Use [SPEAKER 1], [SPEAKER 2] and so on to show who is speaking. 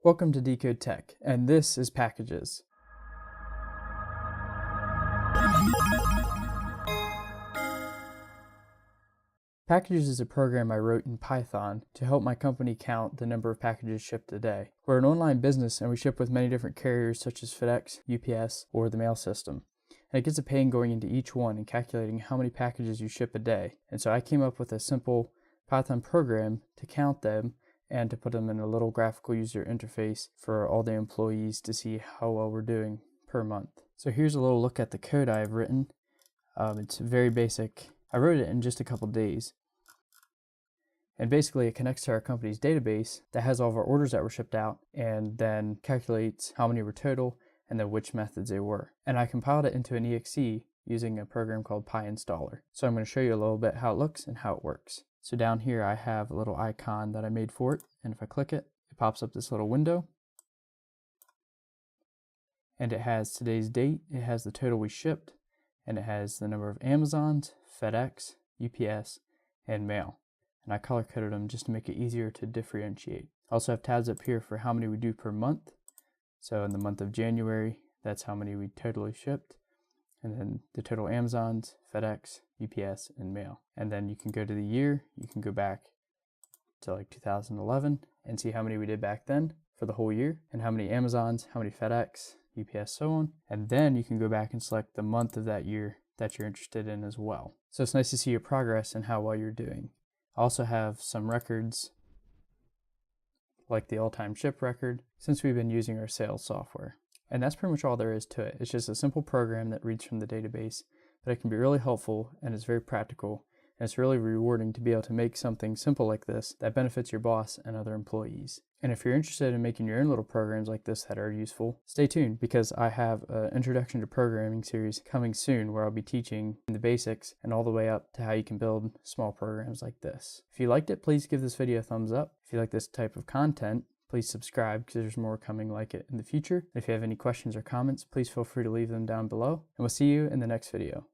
[SPEAKER 1] Welcome to Decode Tech, and this is Packages. Packages is a program I wrote in Python to help my company count the number of packages shipped a day. We're an online business and we ship with many different carriers such as FedEx, UPS, or the mail system. And it gets a pain going into each one and calculating how many packages you ship a day. And so I came up with a simple Python program to count them and to put them in a little graphical user interface for all the employees to see how well we're doing per month. So here's a little look at the code I've written. It's very basic. I wrote it in just a couple days. And basically it connects to our company's database that has all of our orders that were shipped out and then calculates how many were total and then which methods they were. And I compiled it into an exe using a program called PyInstaller. So I'm going to show you a little bit how it looks and how it works. So down here I have a little icon that I made for it, and if I click it, it pops up this little window. And it has today's date, it has the total we shipped, and it has the number of Amazons, FedEx, UPS, and mail. And I color coded them just to make it easier to differentiate. I also have tabs up here for how many we do per month. So in the month of January, that's how many we totally shipped. And then the total Amazons, FedEx, UPS, and mail. And then you can go to the year, you can go back to like 2011 and see how many we did back then for the whole year, and how many Amazons, how many FedEx, UPS, so on. And then you can go back and select the month of that year that you're interested in as well. So it's nice to see your progress and how well you're doing. I also have some records like the all-time ship record since we've been using our sales software. And that's pretty much all there is to it. It's just a simple program that reads from the database, but it can be really helpful and it's very practical. And it's really rewarding to be able to make something simple like this that benefits your boss and other employees. And if you're interested in making your own little programs like this that are useful, stay tuned because I have an Introduction to Programming series coming soon where I'll be teaching the basics and all the way up to how you can build small programs like this. If you liked it, please give this video a thumbs up. If you like this type of content, please subscribe because there's more coming like it in the future. If you have any questions or comments, please feel free to leave them down below, and we'll see you in the next video.